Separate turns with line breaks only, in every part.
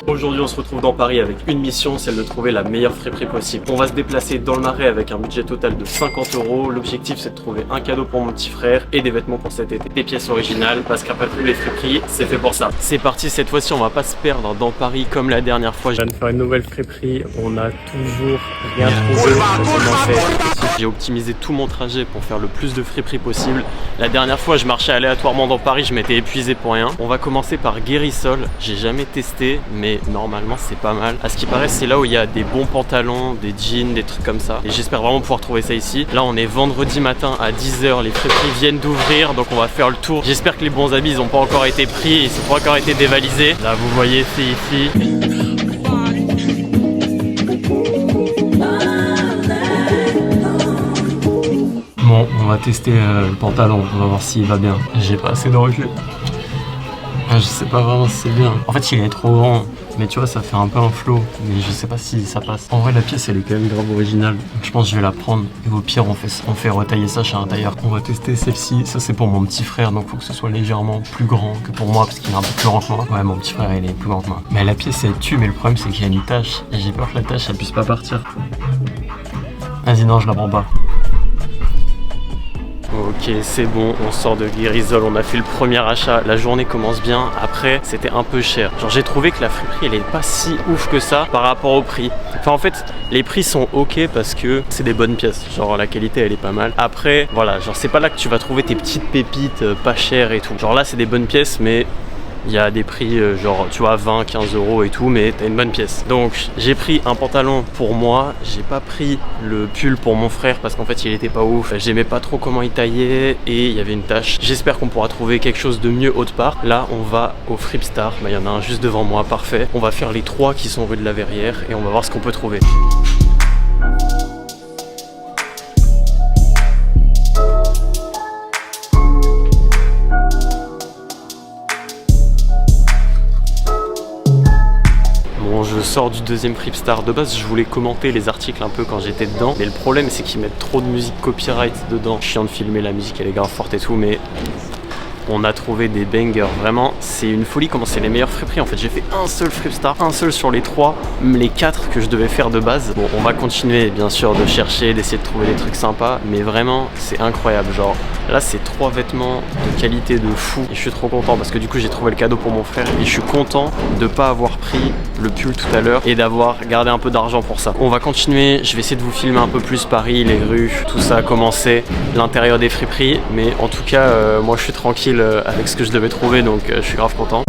Aujourd'hui on se retrouve dans Paris avec une mission, celle de trouver la meilleure friperie possible. On va se déplacer dans le Marais avec un budget total de 50 €. L'objectif c'est de trouver un cadeau pour mon petit frère et des vêtements pour cet été. Des pièces originales parce qu'après tout les friperies c'est fait pour ça. C'est parti, cette fois-ci on va pas se perdre dans Paris comme la dernière fois. Je viens de faire une nouvelle friperie, on a toujours rien trouvé. J'ai optimisé tout mon trajet pour faire le plus de friperies possible. La dernière fois je marchais aléatoirement dans Paris, je m'étais épuisé pour rien. On va commencer par Guérissol, j'ai jamais testé mais normalement c'est pas mal. À ce qui paraît c'est là où il y a des bons pantalons, des jeans, des trucs comme ça. Et j'espère vraiment pouvoir trouver ça ici. Là on est vendredi matin à 10 h, les friperies viennent d'ouvrir donc on va faire le tour. J'espère que les bons habits ils ont pas encore été pris, ils ont pas encore été dévalisés. Là vous voyez c'est ici. Bon, on va tester le pantalon, on va voir s'il va bien. J'ai pas assez de recul. Je sais pas vraiment si c'est bien. En fait, il est trop grand, mais tu vois, ça fait un peu un flow. Mais je sais pas si ça passe. En vrai, la pièce, elle est quand même grave originale. Donc, je pense que je vais la prendre. Et au pire, on fait retailler ça chez un tailleur. On va tester celle-ci. Ça, c'est pour mon petit frère, donc faut que ce soit légèrement plus grand que pour moi, parce qu'il est un peu plus grand que moi. Ouais, mon petit frère, il est plus grand que moi. Mais la pièce, elle tue, mais le problème, c'est qu'il y a une tache. Et j'ai peur que la tache, elle puisse pas partir. Vas-y, non, je la prends pas. Ok, c'est bon, on sort de Guérissol, on a fait le premier achat, la journée commence bien. Après, c'était un peu cher. Genre, j'ai trouvé que la friperie, elle est pas si ouf que ça par rapport au prix. Enfin, en fait, les prix sont ok parce que c'est des bonnes pièces. Genre, la qualité, elle est pas mal. Après, voilà, genre, c'est pas là que tu vas trouver tes petites pépites pas chères et tout. Genre là, c'est des bonnes pièces, mais il y a des prix genre tu vois 20, 15 € et tout, mais t'as une bonne pièce. Donc j'ai pris un pantalon pour moi, j'ai pas pris le pull pour mon frère parce qu'en fait il était pas ouf, j'aimais pas trop comment il taillait et il y avait une tache. J'espère qu'on pourra trouver quelque chose de mieux autre part. Là on va au Fripstar, bah il y en a un juste devant moi, parfait. On va faire les 3 qui sont rue de la Verrière et on va voir ce qu'on peut trouver. Je sors du deuxième Fripstar. De base, je voulais commenter les articles un peu quand j'étais dedans. Mais le problème, c'est qu'ils mettent trop de musique copyright dedans. Chiant de filmer la musique, elle est grave forte et tout, mais on a trouvé des bangers. Vraiment, c'est une folie comment c'est les meilleures friperies. En fait, j'ai fait un seul Fripstar, un seul sur les 3, les 4 que je devais faire de base. Bon, on va continuer, bien sûr, de chercher, d'essayer de trouver des trucs sympas. Mais vraiment, c'est incroyable. Genre, là, c'est 3 vêtements de qualité de fou. Et je suis trop content parce que du coup, j'ai trouvé le cadeau pour mon frère. Et je suis content de pas avoir pris le pull tout à l'heure et d'avoir gardé un peu d'argent pour ça. On va continuer. Je vais essayer de vous filmer un peu plus Paris, les rues, tout ça, comment c'est, l'intérieur des friperies. Mais en tout cas, moi, je suis tranquille avec ce que je devais trouver, donc je suis grave content.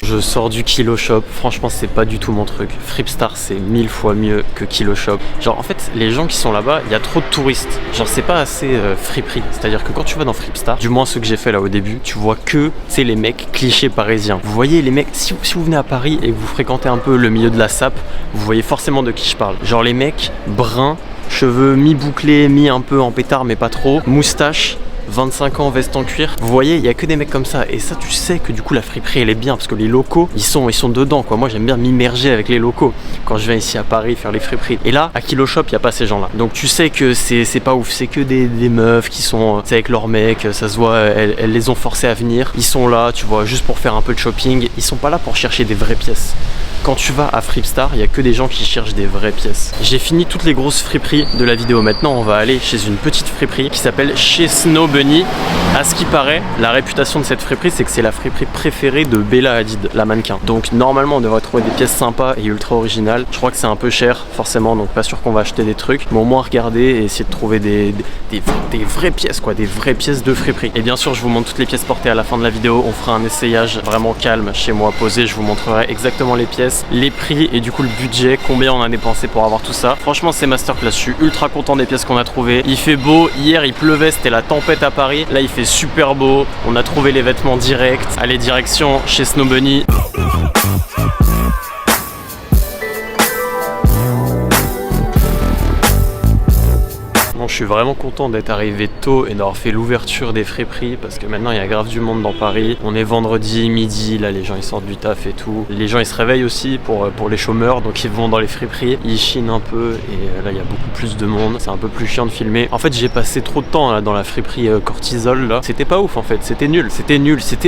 Je sors du Kilo Shop, franchement c'est pas du tout mon truc. Fripstar c'est 1000 fois mieux que Kilo Shop. Genre en fait les gens qui sont là-bas, il y a trop de touristes. Genre c'est pas assez friperie. C'est-à-dire que quand tu vas dans Fripstar, du moins ceux que j'ai fait là au début, tu vois que c'est les mecs clichés parisiens. Vous voyez les mecs, si vous venez à Paris et que vous fréquentez un peu le milieu de la sape, vous voyez forcément de qui je parle. Genre les mecs bruns, cheveux mi-bouclés, mi un peu en pétard mais pas trop, moustache, 25 ans, veste en cuir. Vous voyez, il y a que des mecs comme ça. Et ça, tu sais que du coup, la friperie, elle est bien parce que les locaux, ils sont dedans, quoi. Moi, j'aime bien m'immerger avec les locaux quand je viens ici à Paris faire les friperies. Et là, à Kilo Shop, il n'y a pas ces gens-là. Donc, tu sais que c'est pas ouf. C'est que des meufs qui sont avec leurs mecs. Ça se voit, elles les ont forcés à venir. Ils sont là, tu vois, juste pour faire un peu de shopping. Ils sont pas là pour chercher des vraies pièces. Quand tu vas à Fripstar, il n'y a que des gens qui cherchent des vraies pièces. J'ai fini toutes les grosses friperies de la vidéo. Maintenant, on va aller chez une petite friperie qui s'appelle Chez Snow Bunny. À ce qui paraît, la réputation de cette friperie, c'est que c'est la friperie préférée de Bella Hadid, la mannequin. Donc normalement, on devrait trouver des pièces sympas et ultra originales. Je crois que c'est un peu cher, forcément, donc pas sûr qu'on va acheter des trucs. Mais au moins regarder et essayer de trouver des vraies pièces, quoi, des vraies pièces de friperie. Et bien sûr, je vous montre toutes les pièces portées à la fin de la vidéo. On fera un essayage vraiment calme chez moi, posé. Je vous montrerai exactement les pièces, les prix et du coup le budget, combien on a dépensé pour avoir tout ça. Franchement, c'est masterclass. Je suis ultra content des pièces qu'on a trouvées. Il fait beau. Hier, il pleuvait, c'était la tempête à Paris. Là, il fait super beau. On a trouvé les vêtements directs. Allez, direction chez Snow Bunny. Bon, je suis vraiment content d'être arrivé tôt et d'avoir fait l'ouverture des friperies parce que maintenant il y a grave du monde dans Paris. On est vendredi, midi, là les gens ils sortent du taf et tout. Les gens ils se réveillent aussi pour les chômeurs, donc ils vont dans les friperies, ils chinent un peu et là il y a beaucoup plus de monde. C'est un peu plus chiant de filmer. En fait j'ai passé trop de temps là, dans la friperie Cortisol là. C'était pas ouf en fait, c'était nul.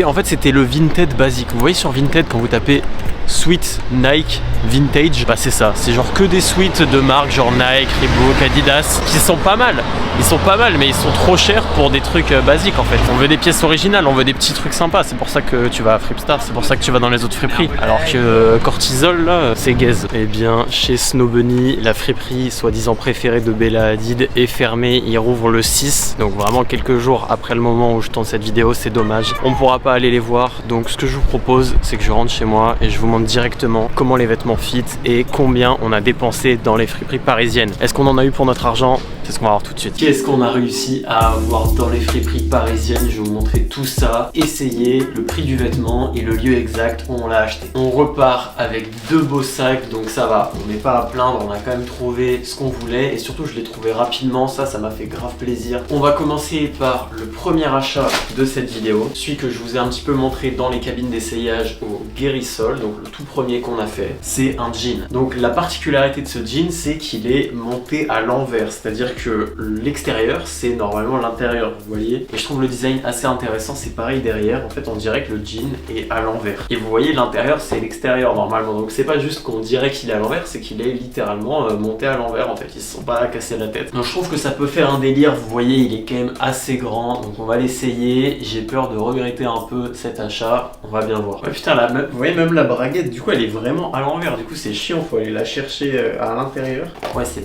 En fait c'était le Vinted basique. Vous voyez sur Vinted quand vous tapez Sweat, Nike, Vintage, bah c'est ça, c'est genre que des suites de marques genre Nike, Reebok, Adidas qui sont pas mal. Ils sont pas mal mais ils sont trop chers pour des trucs basiques en fait. On veut des pièces originales, on veut des petits trucs sympas. C'est pour ça que tu vas à Fripstar, c'est pour ça que tu vas dans les autres friperies. Alors que Cortisol là, c'est gaze. Eh bien chez Snow Bunny, la friperie soi-disant préférée de Bella Hadid est fermée. Il rouvre le 6, donc vraiment quelques jours après le moment où je tourne cette vidéo, c'est dommage. On pourra pas aller les voir, donc ce que je vous propose c'est que je rentre chez moi et je vous montre directement comment les vêtements fit et combien on a dépensé dans les friperies parisiennes. Est-ce qu'on en a eu pour notre argent? C'est ce qu'on va voir tout de suite. Qu'est-ce qu'on a réussi à avoir dans les friperies parisiennes? Je vais vous montrer tout ça, essayer le prix du vêtement et le lieu exact où on l'a acheté. On repart avec 2 beaux sacs, donc ça va, on n'est pas à plaindre, on a quand même trouvé ce qu'on voulait et surtout je l'ai trouvé rapidement, ça m'a fait grave plaisir. On va commencer par le premier achat de cette vidéo, celui que je vous ai un petit peu montré dans les cabines d'essayage au Guérissol, donc le tout premier qu'on a fait, c'est un jean. Donc la particularité de ce jean, c'est qu'il est monté à l'envers, c'est-à-dire que l'extérieur, c'est normalement l'intérieur, vous voyez. Et je trouve le design assez intéressant, c'est pareil derrière, en fait on dirait que le jean est à l'envers. Et vous voyez, l'intérieur, c'est l'extérieur normalement, donc c'est pas juste qu'on dirait qu'il est à l'envers, c'est qu'il est littéralement monté à l'envers, en fait, ils se sont pas cassés la tête. Donc je trouve que ça peut faire un délire, vous voyez, il est quand même assez grand, donc on va l'essayer. J'ai peur de regretter un peu cet achat, on va bien voir. Ouais, putain, là, vous voyez, même la braguette, du coup, elle est vraiment à l'envers, du coup c'est chiant, faut aller la chercher à l'intérieur. Ouais, c'est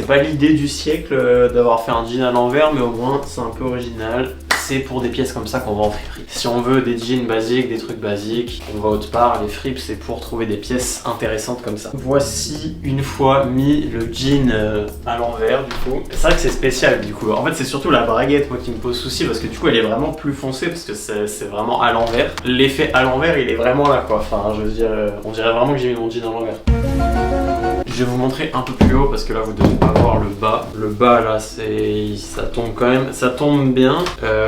pas l'idée du siècle d'avoir fait un jean à l'envers, mais au moins c'est un peu original. C'est pour des pièces comme ça qu'on va en friperie. Si on veut des jeans basiques, des trucs basiques, on va autre part. Les fripes, c'est pour trouver des pièces intéressantes comme ça. Voici une fois mis le jean à l'envers du coup. C'est vrai que c'est spécial du coup. En fait c'est surtout la braguette moi qui me pose souci parce que du coup elle est vraiment plus foncée parce que c'est vraiment à l'envers. L'effet à l'envers il est vraiment là quoi. Enfin je veux dire, on dirait vraiment que j'ai mis mon jean à l'envers. Je vais vous montrer un peu plus haut parce que là vous devez pas voir le bas. Le bas là ça tombe quand même, ça tombe bien.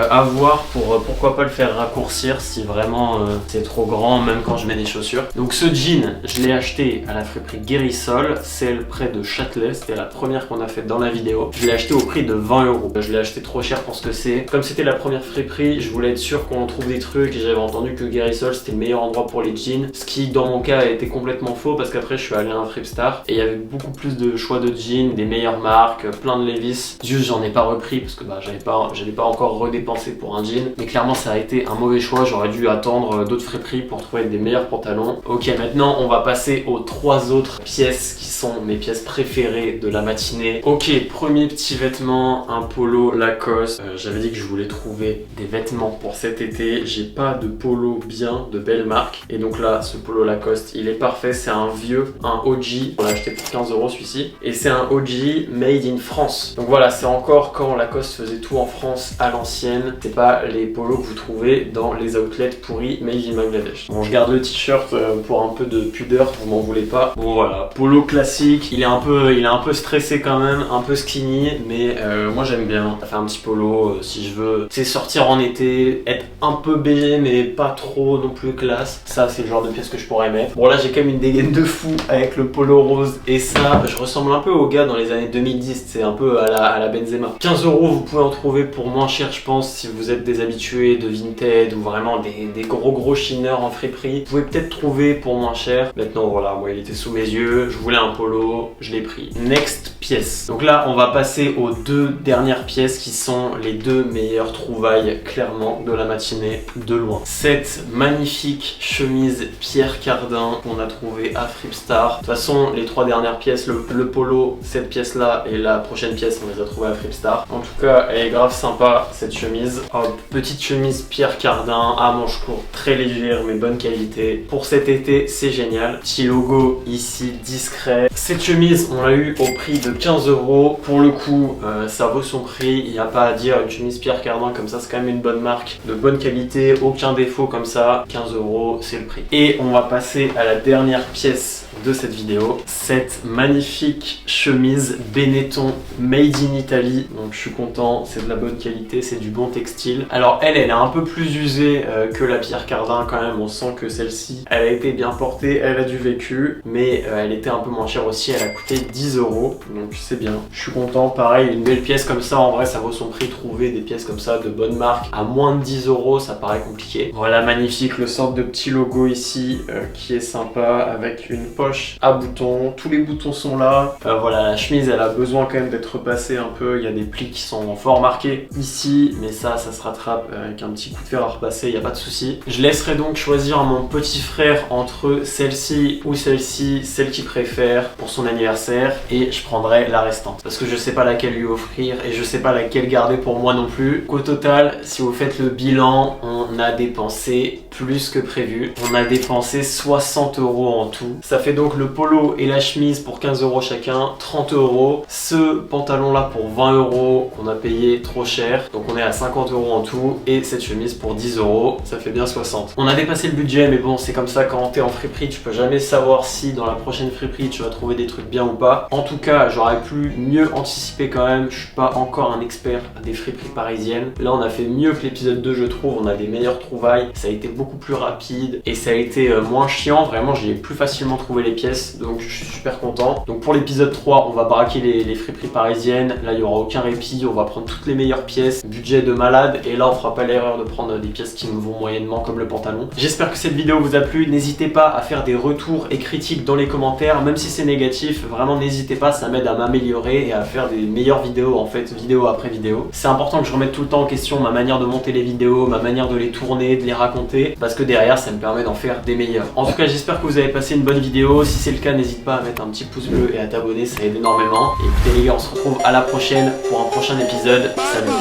À voir pour pourquoi pas le faire raccourcir si vraiment c'est trop grand même quand je mets des chaussures. Donc ce jean je l'ai acheté à la friperie Guérissol, celle près de Châtelet, c'était la première qu'on a faite dans la vidéo. Je l'ai acheté au prix de 20 €. Je l'ai acheté trop cher pour ce que c'est. Comme c'était la première friperie, je voulais être sûr qu'on trouve des trucs et j'avais entendu que Guérissol c'était le meilleur endroit pour les jeans. Ce qui dans mon cas a été complètement faux parce qu'après je suis allé à un Fripstar et il y avait beaucoup plus de choix de jeans, des meilleures marques, plein de Levi's. Juste j'en ai pas repris parce que bah j'avais pas encore redépensé pour un jean. Mais clairement ça a été un mauvais choix, j'aurais dû attendre d'autres friperies pour trouver des meilleurs pantalons. Ok, maintenant on va passer aux 3 autres pièces qui sont mes pièces préférées de la matinée. Ok, premier petit vêtement, un polo Lacoste. J'avais dit que je voulais trouver des vêtements pour cet été. J'ai pas de polo bien, de belle marque. Et donc là, ce polo Lacoste, il est parfait. C'est un vieux, un OG. On l'a acheté pour 15 € celui-ci. Et c'est un OG made in France. Donc voilà, c'est encore quand Lacoste faisait tout en France à l'ancienne. C'est pas les polos que vous trouvez dans les outlets pourris made in Bangladesh. Bon, je garde le t-shirt pour un peu de pudeur, vous m'en voulez pas. Bon voilà, polo classique. Il est un peu stressé quand même, un peu skinny, mais moi j'aime bien. Ça fait un petit polo si je veux. C'est sortir en été, être un peu BG mais pas trop non plus classe. Ça c'est le genre de pièce que je pourrais mettre. Bon là j'ai quand même une dégaine de fou avec le polo rose et ça, je ressemble un peu au gars dans les années 2010, c'est un peu à la Benzema. 15 € vous pouvez en trouver pour moins cher je pense si vous êtes des habitués de Vinted ou vraiment des gros chineurs en friperie. Vous pouvez peut-être trouver pour moins cher. Maintenant voilà, moi il était sous mes yeux, je voulais un polo, je l'ai pris. Next pièce. Donc là on va passer aux 2 dernières pièces qui sont les 2 meilleures trouvailles clairement de la matinée de loin. Cette magnifique chemise Pierre Cardin qu'on a trouvé à Fripstar. De toute façon les 3 dernières pièces, le polo, cette pièce là et la prochaine pièce on les a trouvées à Fripstar. En tout cas elle est grave sympa cette chemise. Hop, petite chemise Pierre Cardin à manches courtes, très légère mais bonne qualité. Pour cet été c'est génial. Petit logo ici discret. Cette chemise on l'a eu au prix de 15 €. Pour le coup ça vaut son prix, il n'y a pas à dire. Une chemise Pierre Cardin comme ça c'est quand même une bonne marque, de bonne qualité, aucun défaut comme ça. 15 € c'est le prix. Et on va passer à la dernière pièce de cette vidéo, celle cette magnifique chemise Benetton made in Italy. Donc je suis content, c'est de la bonne qualité, c'est du bon textile. Alors elle est un peu plus usée que la Pierre Cardin quand même. On sent que celle-ci, elle a été bien portée, elle a du vécu, mais elle était un peu moins chère aussi. Elle a coûté 10 €, donc c'est bien. Je suis content. Pareil, une belle pièce comme ça, en vrai, ça vaut son prix. Trouver des pièces comme ça de bonne marque à moins de 10 €, ça paraît compliqué. Voilà, magnifique, le sorte de petit logo ici qui est sympa avec une poche à boutons. Tous les boutons sont là. Voilà, la chemise, elle a besoin quand même d'être repassée un peu. Il y a des plis qui sont fort marqués ici, mais ça se rattrape avec un petit coup de fer à repasser, il n'y a pas de souci. Je laisserai donc choisir à mon petit frère entre celle-ci ou celle-ci, celle qu'il préfère pour son anniversaire, et je prendrai la restante parce que je sais pas laquelle lui offrir et je sais pas laquelle garder pour moi non plus. Au total, si vous faites le bilan, on a dépensé plus que prévu. On a dépensé 60 € en tout. Ça fait donc le polo et la chemise pour 15 € chacun, 30 €. Ce pantalon là pour 20 € qu'on a payé trop cher. Donc on est à 50 € en tout, et cette chemise pour 10 €, ça fait bien 60. On a dépassé le budget, mais bon, c'est comme ça quand t'es en friperie, tu peux jamais savoir si dans la prochaine friperie tu vas trouver des trucs bien ou pas. En tout cas, j'aurais pu mieux anticiper quand même. Je suis pas encore un expert des friperies parisiennes. Là, on a fait mieux que l'épisode 2, je trouve. On a des meilleures trouvailles. Ça a été beaucoup plus rapide et ça a été moins chiant. Vraiment, j'ai plus facilement trouvé les pièces, donc je suis super content. Donc pour l'épisode 3, on va braquer les friperies parisiennes. Là, il y aura aucun répit. On va prendre toutes les meilleures pièces, budget de malade, et là, on fera pas l'erreur de prendre des pièces qui me vont moyennement comme le pantalon. J'espère que cette vidéo vous a plu. N'hésitez pas à faire des retours et critiques dans les commentaires, même si c'est négatif. Vraiment, n'hésitez pas, ça m'aide à m'améliorer et à faire des meilleures vidéos, en fait, vidéo après vidéo. C'est important que je remette tout le temps en question ma manière de monter les vidéos, ma manière de les tourner, de les raconter, parce que derrière, ça me permet d'en faire des meilleures. En tout cas, j'espère que vous avez passé une bonne vidéo. Si c'est le cas, n'hésite pas à mettre un petit pouce bleu et à t'abonner, ça aide énormément. Et écoutez les gars, on se retrouve à la prochaine pour un prochain épisode. Salut!